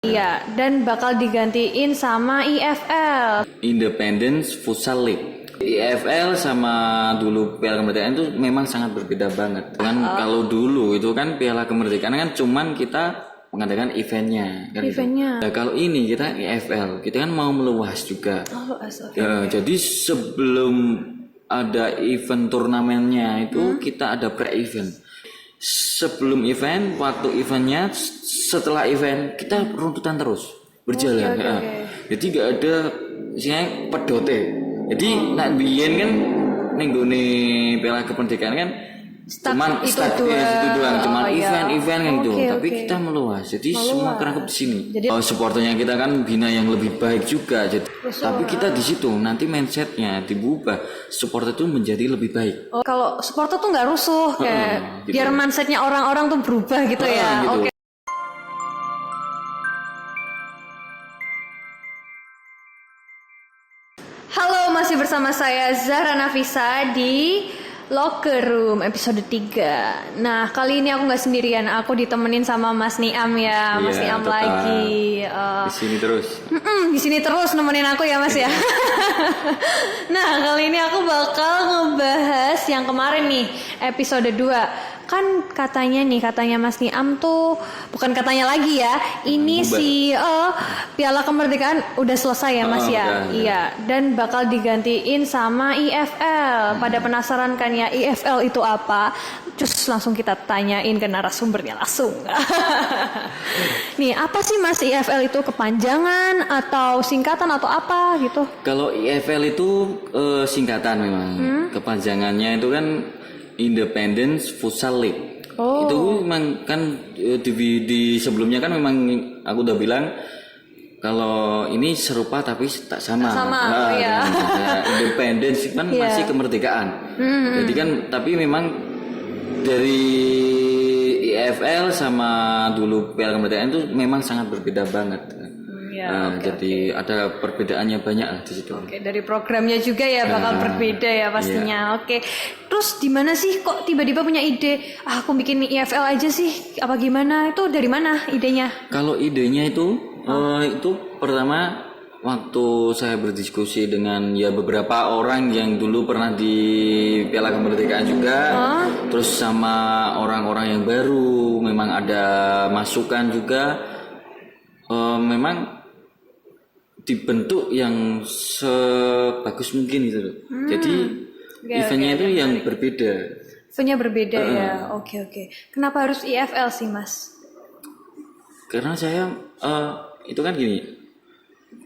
Iya, dan bakal digantiin sama IFL. Independence Futsal League. IFL sama dulu Piala Kemerdekaan itu memang sangat berbeda banget. Kalau dulu itu kan Piala Kemerdekaan kan cuman kita mengadakan eventnya kan Eventnya. Nah, kalau ini kita IFL, kita kan mau meluas juga. Jadi sebelum ada event turnamennya itu kita ada pre-event. Sebelum event, waktu eventnya, setelah event kita runtutan terus berjalan. Jadi gak ada isinya pedote. Jadi nak biyen kan nenggone Piala Kemerdekaan kan cuman start itu doang, cuman event kan itu. Tapi kita meluas. Jadi semua kerangkep di sini. Supporternya kita kan bina yang lebih baik juga. Jadi tapi kita di situ nanti mindsetnya diubah. Supporter itu menjadi lebih baik. Kalau supporter tuh nggak rusuh kayak gitu. Biar mindsetnya orang-orang tuh berubah gitu ya. Gitu. Halo, masih bersama saya Zahra Nafisa di Locker Room episode 3. Nah, kali ini aku nggak sendirian, aku ditemenin sama Mas Niam ya. Mas Niam lagi di sini terus. Di sini terus nemenin aku ya Mas ya. Nah, kali ini aku bakal ngebahas yang kemarin nih, episode 2. Kan katanya Mas Niam tuh, bukan katanya lagi ya, ini si Piala Kemerdekaan udah selesai ya Mas ya. Iya, dan bakal digantiin sama IFL. Pada penasaran kan ya IFL itu apa? Terus langsung kita tanyain ke narasumbernya langsung. Nih, apa sih Mas IFL itu, kepanjangan atau singkatan atau apa gitu? Kalau IFL itu singkatan memang. Kepanjangannya itu kan Independence Futsal League. Itu memang kan di sebelumnya kan memang aku udah bilang kalau ini serupa tapi tak sama. Independence kan masih kemerdekaan. Jadi kan tapi memang dari IFL sama dulu Piala Kemerdekaan itu memang sangat berbeda banget. Jadi ada perbedaannya banyak lah di situ. Dari programnya juga ya bakal berbeda ya pastinya. Terus di mana sih kok tiba-tiba punya ide? Aku bikin IFL aja sih. Apa gimana? Itu dari mana idenya? Kalau idenya itu pertama waktu saya berdiskusi dengan beberapa orang yang dulu pernah di Piala Kemerdekaan juga, terus sama orang-orang yang baru, memang ada masukan juga, memang dibentuk yang sebagus mungkin gitu loh. Jadi eventnya itu yang berbeda. Eventnya berbeda ya. Oke. Kenapa harus IFL sih Mas? Karena saya itu kan gini.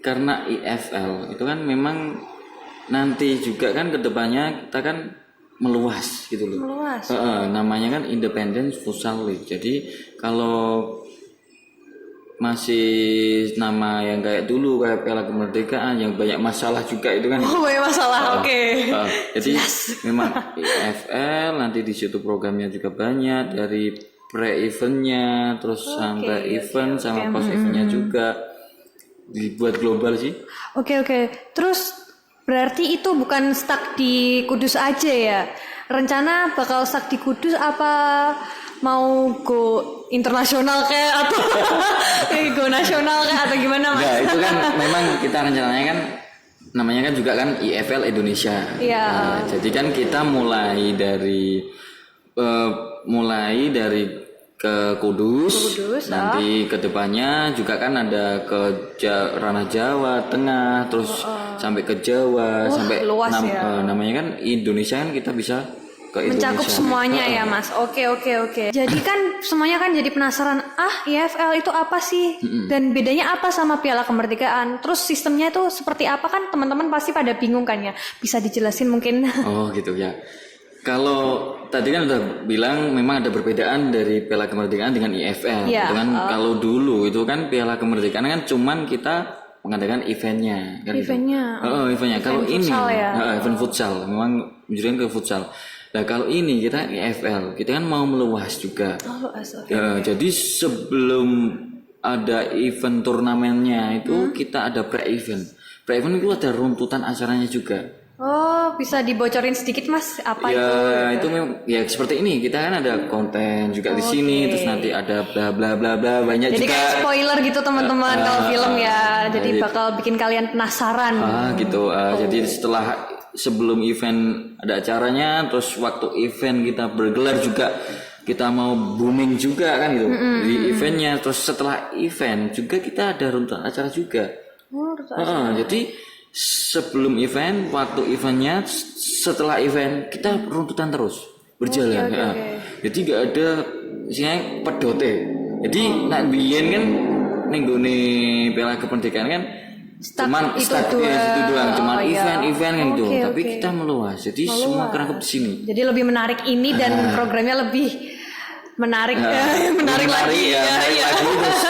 Karena IFL itu kan memang nanti juga kan kedepannya kita kan meluas gitu loh. Meluas. Namanya kan Independence Futsal League. Jadi kalau masih nama yang kayak dulu kayak Piala Kemerdekaan yang banyak masalah juga itu kan. Banyak masalah. Jadi memang IFL nanti di situ programnya juga banyak, dari pre-eventnya terus sampai event sama post eventnya juga dibuat global sih. Oke. Terus berarti itu bukan stuck di Kudus aja ya? Rencana bakal stuck di Kudus apa mau go internasional kayak atau go nasional kayak atau gimana Mas? Nah, itu kan memang kita rencananya kan namanya kan juga kan IFL Indonesia. Jadi kan kita mulai dari ke Kudus nanti kedepannya juga kan ada ke ranah Jawa Tengah, terus sampai ke Jawa, sampai luas namanya kan Indonesia kan kita bisa mencakup semuanya ya Mas. Oke. Jadi kan semuanya kan jadi penasaran, IFL itu apa sih? Dan bedanya apa sama Piala Kemerdekaan? Terus sistemnya itu seperti apa, kan teman-teman pasti pada bingung kan ya? Bisa dijelasin mungkin? Gitu ya. Kalau tadi kan udah bilang memang ada perbedaan dari Piala Kemerdekaan dengan IFL. Itu kan kalau dulu itu kan Piala Kemerdekaan kan cuman kita mengadakan eventnya kan. Eventnya. Kalau ini event futsal, memang menjadikan ke futsal. Nah kalau ini kita IFL, kita kan mau meluas juga. Jadi sebelum ada event turnamennya itu kita ada pre-event. Pre-event itu ada runtutan acaranya juga. Oh, bisa dibocorin sedikit Mas apa Ya itu? itu memang ya seperti ini, kita kan ada konten juga di sini, terus nanti ada bla bla bla bla banyak Jadi juga. kayak spoiler gitu teman-teman kalau film ya. Jadi jadi- bakal bikin kalian penasaran. Gitu. Jadi sebelum event ada acaranya, terus waktu event kita bergelar juga kita mau booming juga kan gitu di eventnya. Terus setelah event juga kita ada runtutan acara juga. Jadi sebelum event, waktu eventnya, setelah event kita runtutan terus berjalan. Jadi gak ada isinya pedote. Jadi nak biyen kan ning gone Piala Kemerdekaan kan cuman itu start doang. situ doang, cuman event kan gitu. Tapi Oke. kita meluas. Jadi semua kerangkap di sini. Jadi lebih menarik ini dan programnya lebih menarik menarik lagi ya, menarik lagi terus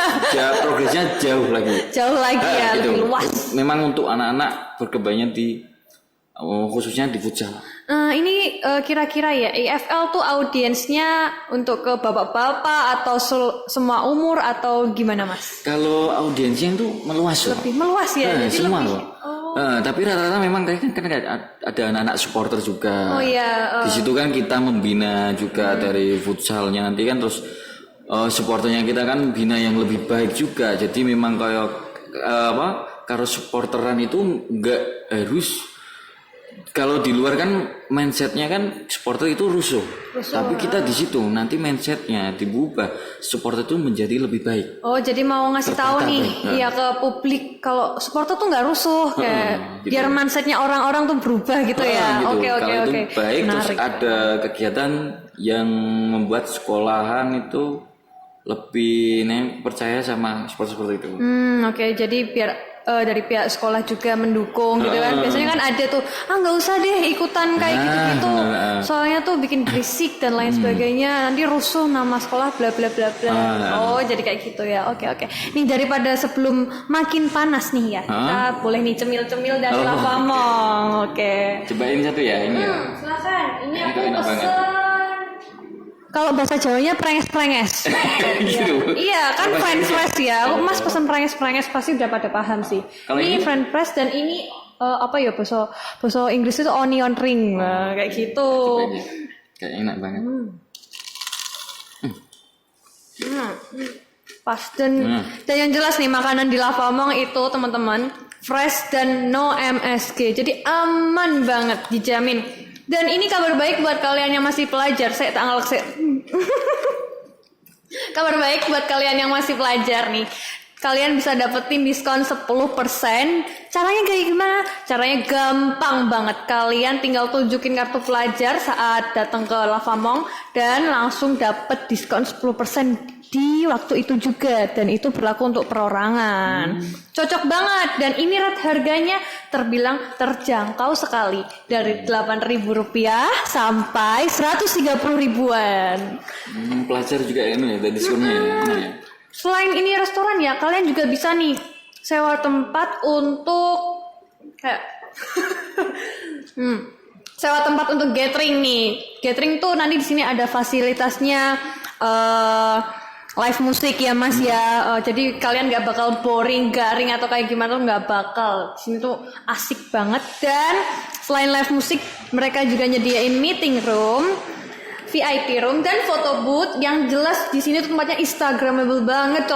progresnya jauh lagi. jauh lagi ya, Gitu. lebih luas. Memang untuk anak-anak berkembangnya khususnya di futsal. Ini kira-kira ya IFL tuh audiensnya untuk ke bapak-bapak atau semua umur atau gimana Mas? Kalau audiensnya itu meluas loh. Lebih meluas ya, jadi semua lebih. loh. Tapi rata-rata memang kan ada anak-anak supporter juga. Oh iya. Di situ kan kita membina juga dari futsalnya nanti kan, terus supporternya kita kan bina yang lebih baik juga. Jadi memang kayak kalau supporteran itu nggak harus. Kalau di luar kan mindsetnya kan supporter itu rusuh. Tapi kita di situ nanti mindsetnya diubah, supporter itu menjadi lebih baik. Oh jadi mau ngasih tahu nih ya ke publik kalau supporter tuh nggak rusuh kayak Gitu. biar mindsetnya orang-orang tuh berubah gitu ya. Gitu. Oke. Kalau itu baik, terus Menarik. ada kegiatan yang membuat sekolahan itu lebih percaya sama supporter itu. Oke. Jadi biar dari pihak sekolah juga mendukung gitu kan. Biasanya kan ada tuh nggak usah deh ikutan kayak gitu-gitu. Soalnya tuh bikin berisik dan lain sebagainya. Nanti rusuh nama sekolah bla bla bla bla. Oh jadi kayak gitu ya. Oke. Nih daripada sebelum makin panas nih ya, kita boleh nih cemil-cemil dari Lavamong. Oke. Cobain satu ya ini. Silakan. Ini aku enak banget. pesen. Kalau bahasa Jawanya prenges-prenges. Gitu. Iya kan french fries ya. Aku Mas pesen prenges-prenges pasti udah pada paham sih. Kalau ini ini? french fries dan ini apa ya bahasa Inggris itu onion ring kayak gitu. Kayak enak banget. Pas dan yang jelas nih makanan di Lavamong itu teman-teman fresh dan no MSG. Jadi aman banget dijamin. Dan ini kabar baik buat kalian yang masih pelajar. Kabar baik buat kalian yang masih pelajar nih. Kalian bisa dapetin diskon 10%. Caranya kayak gimana? Caranya gampang banget. Kalian tinggal tunjukin kartu pelajar saat datang ke Lavamong dan langsung dapet diskon 10% di waktu itu juga, dan itu berlaku untuk perorangan. Cocok banget, dan ini harganya terbilang terjangkau sekali dari Rp8.000 sampai Rp130.000-an. Pelajar juga ini ada diskonnya ya. Nah, ya. Selain ini restoran ya, kalian juga bisa nih sewa tempat untuk kayak sewa tempat untuk gathering nih. Gathering tuh nanti di sini ada fasilitasnya live musik ya Mas ya. Jadi kalian nggak bakal boring, garing atau kayak gimana tuh nggak bakal. Di sini tuh asik banget, dan selain live musik mereka juga nyediain meeting room, VIP room, dan photo booth yang jelas di sini tuh tempatnya instagramable banget.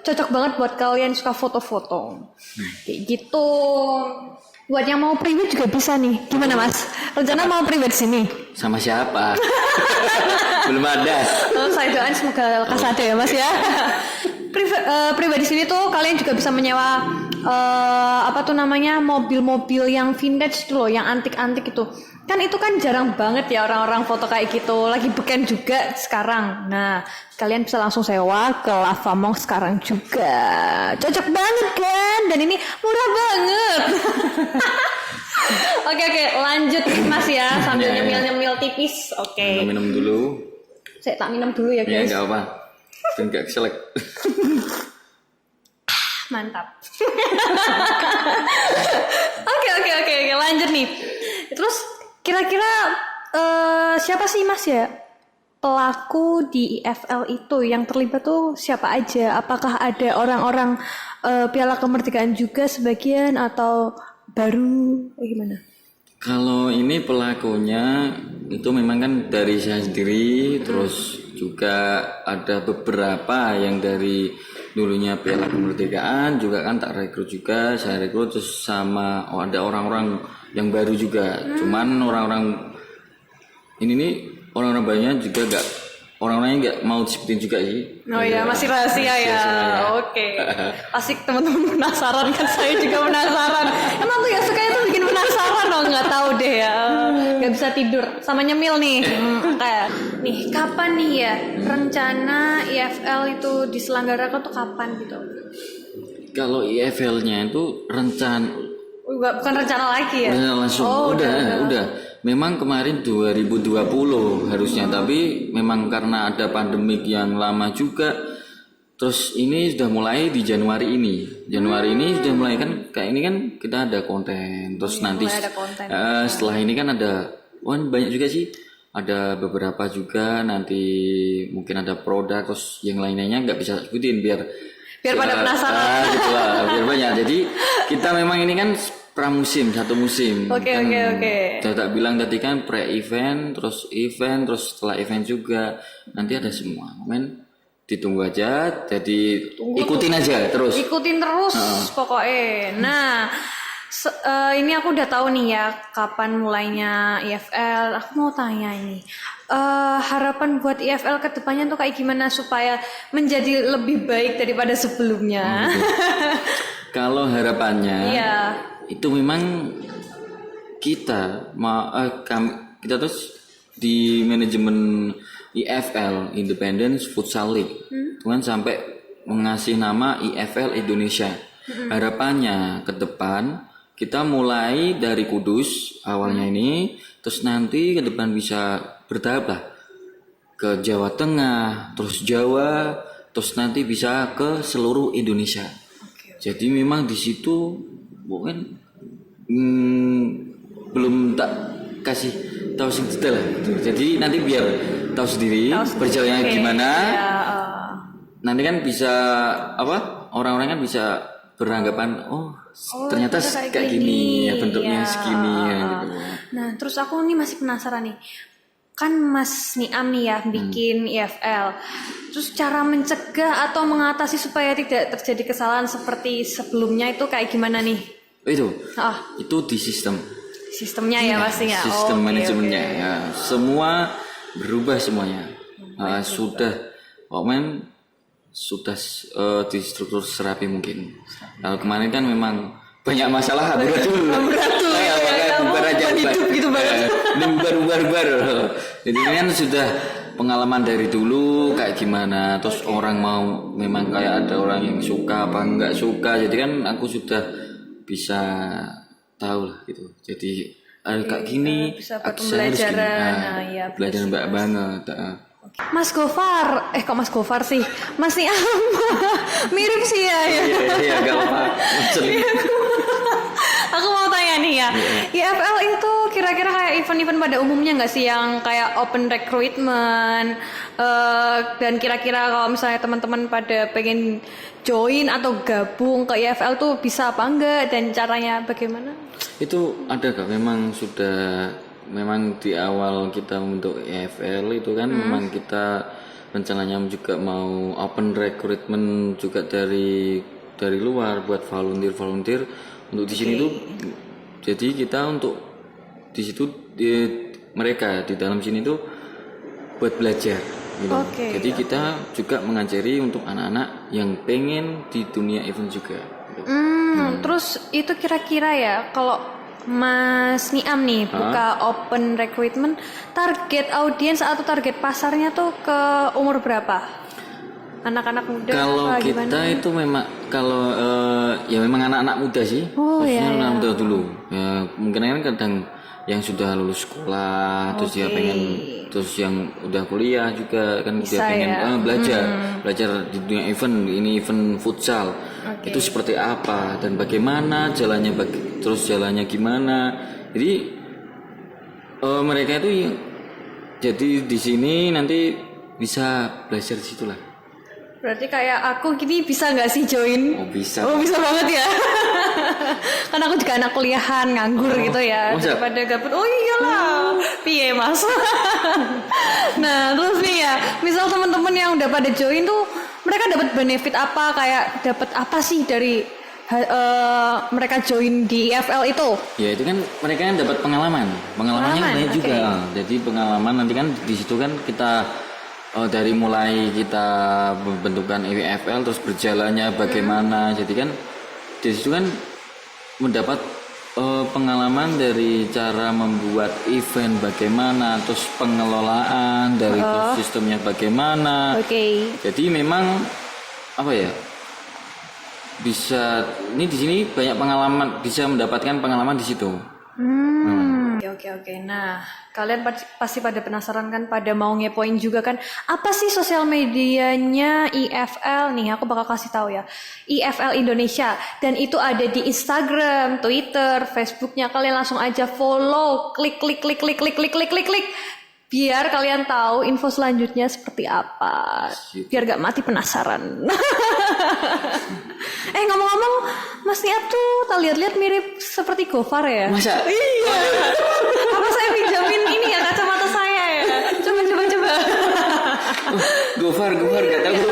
Cocok banget buat kalian suka foto-foto. Kayak gitu. Buat yang mau private juga bisa nih. Gimana Mas? Rencana mau private sini? Sama siapa? Belum ada. Saya doain semoga lekas ada ya Mas ya. Pribadi sini tuh kalian juga bisa menyewa mobil-mobil yang vintage tuh loh, yang antik-antik itu. Kan itu kan jarang banget ya orang-orang foto kayak gitu. Lagi beken juga sekarang. Nah, kalian bisa langsung sewa ke Lavamong sekarang juga. Cocok banget kan? Dan ini murah banget. Oke, lanjut Mas ya, sambil nyemil-nyemil tipis. Oke. Minum dulu. Saya tak minum dulu ya Ya guys. enggak apa. Dan enggak keselak. Mantap. Oke, lanjut nih. Terus kira-kira siapa sih Mas ya pelaku di IFL itu yang terlibat tuh siapa aja? Apakah ada orang-orang Piala Kemerdekaan juga sebagian atau baru gimana? Kalau ini pelakunya itu memang kan dari saya sendiri, terus juga ada beberapa yang dari dulunya Piala Kemerdekaan juga kan tak rekrut juga, saya rekrut terus sama ada orang-orang yang baru juga. Cuman orang-orang ini nih orang-orang barunya juga orang-orangnya nggak mau disebutin juga sih. Oh iya, masih rahasia ya. Oke. Asik teman-teman penasaran kan, saya juga penasaran. Emang tuh ya suka itu bikin penasaran loh, nggak tahu deh ya. Nggak bisa tidur sama nyemil nih. Kayak nih kapan nih ya rencana IFL itu diselenggarakan tuh kapan gitu? Kalau IFL-nya itu Bukan rencana lagi ya? Rencana langsung. Udah. Memang kemarin 2020 harusnya, tapi memang karena ada pandemik yang lama juga. Terus ini sudah mulai di Januari ini. Januari ini sudah mulai kan kayak ini kan kita ada konten. Terus nanti setelah ini kan ada banyak juga sih. Ada beberapa juga nanti mungkin ada produk terus yang lainnya nggak bisa sebutin biar pada penasaran. Gitu lah, biar banyak. Jadi kita memang ini kan pramusim, satu musim. Oke. Saya tak bilang tadi kan pre-event, terus event, terus setelah event juga nanti ada semua. Ditunggu aja. Jadi ikutin aja terus. Ikutin terus pokoknya. Nah, ini aku udah tahu nih ya kapan mulainya IFL. Aku mau tanya ini. Harapan buat IFL ke depannya tuh kayak gimana supaya menjadi lebih baik daripada sebelumnya? Kalau harapannya itu memang kita terus di manajemen IFL Independence Futsal League kan sampai mengasih nama IFL Indonesia. Harapannya ke depan kita mulai dari Kudus awalnya ini, terus nanti ke depan bisa bertahap lah ke Jawa Tengah, terus Jawa, terus nanti bisa ke seluruh Indonesia. Jadi memang di situ mungkin belum tak kasih tahu sing detail lah. Jadi nanti biar tahu sendiri perjalanannya gimana. Nanti kan bisa orang-orang kan bisa beranggapan ternyata kayak gini ya bentuknya segini ya gitu. Nah terus aku nih masih penasaran nih. Kan Mas Niam nih ya bikin IFL. Terus cara mencegah atau mengatasi supaya tidak terjadi kesalahan seperti sebelumnya itu kayak gimana nih? Itu di sistemnya ya pastinya. Sistem manajemennya ya. Semua berubah semuanya. Sudah di struktur serapi mungkin. Kalau kemarin kan memang banyak masalah berat bubar aja gitu banget. Bubar. Jadi kan sudah pengalaman dari dulu kayak gimana, terus orang mau memang kayak ada orang yang suka apa enggak suka, jadi kan aku sudah bisa tahu lah gitu. Jadi kayak gini bisa buat pembelajaran. Belajar banget. Mas Gofar, kok Mas Gofar sih? Mas Niam mirip sih ya. Iya, gak apa-apa. Aku mau tanya nih ya, IFL itu kira-kira kayak event-event pada umumnya nggak sih yang kayak open recruitment dan kira-kira kalau misalnya teman-teman pada pengen join atau gabung ke IFL tuh bisa apa enggak dan caranya bagaimana? Itu ada kak, memang di awal kita untuk IFL itu kan memang kita rencananya juga mau open recruitment juga dari luar buat volunteer untuk di sini tuh. Jadi kita untuk di situ mereka di dalam sini tuh buat belajar gitu. Jadi kita juga mengajari untuk anak-anak yang pengen di dunia event juga gitu. Terus itu kira-kira ya kalau Mas Niam nih buka open recruitment, target audiens atau target pasarnya tuh ke umur berapa? Anak-anak muda? Kalau kita gimana? Itu memang kalau ya memang anak-anak muda sih. Anak muda dulu. Ya mungkin kan kadang yang sudah lulus sekolah, terus dia pengen, terus yang udah kuliah juga kan dia pengen belajar di dunia event, ini event futsal. Itu seperti apa dan bagaimana jalannya, terus jalannya gimana. Jadi mereka itu jadi di sini nanti bisa belajar di situ lah. Berarti kayak aku gini bisa nggak sih join? Bisa. Bisa banget ya. Kan aku juga anak kuliahan nganggur gitu ya, masa? daripada gabut. Oh iyalah, piye mas. Nah terus nih ya, misal teman-teman yang udah pada join tuh, mereka dapat benefit apa, kayak dapat apa sih dari mereka join di IFL itu? Ya itu kan mereka kan dapat pengalamannya banyak okay. juga. Jadi pengalaman nanti kan di situ kan kita dari mulai kita membentukkan IFL terus berjalannya bagaimana. Jadi kan di situ kan mendapat pengalaman dari cara membuat event bagaimana, terus pengelolaan dari sistemnya bagaimana. Oke. Jadi memang apa ya? Bisa ini di sini banyak pengalaman, bisa mendapatkan pengalaman di situ. Oke. Nah, kalian pasti pada penasaran kan, pada mau ngepoin juga kan, apa sih sosial medianya IFL nih? Aku bakal kasih tahu ya. IFL Indonesia, dan itu ada di Instagram, Twitter, Facebooknya. Kalian langsung aja follow, klik. Biar kalian tahu info selanjutnya seperti apa. Biar gak mati penasaran. Ngomong-ngomong, Mas Niat tuh tak lihat-lihat mirip seperti Gofar ya? Masa? Iya. Apa saya pinjamin ini ya kacamata saya ya? Coba. Gofar gak tahu.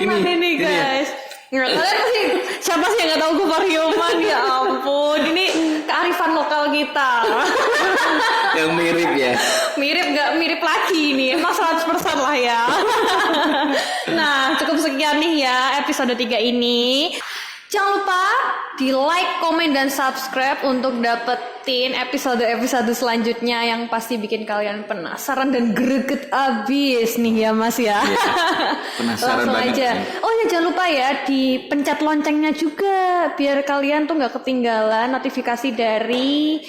Ini guys. Nggak, kalian pasti siapa sih yang nggak tahu Gofar Hilman? Ya ampun, ini kearifan lokal kita. Yang mirip ya. Mirip nggak mirip lagi nih, emang 100% lah ya. Nah, cukup sekian nih ya episode 3 ini. Jangan lupa di like, komen, dan subscribe untuk dapetin episode-episode selanjutnya yang pasti bikin kalian penasaran dan greget abis nih ya Mas ya. Penasaran langsung banget. aja. Oh ya jangan lupa ya dipencet loncengnya juga biar kalian tuh nggak ketinggalan notifikasi dari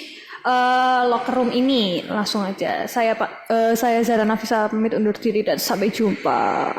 locker room ini. Langsung aja. Saya Zara Nafisa pamit undur diri dan sampai jumpa.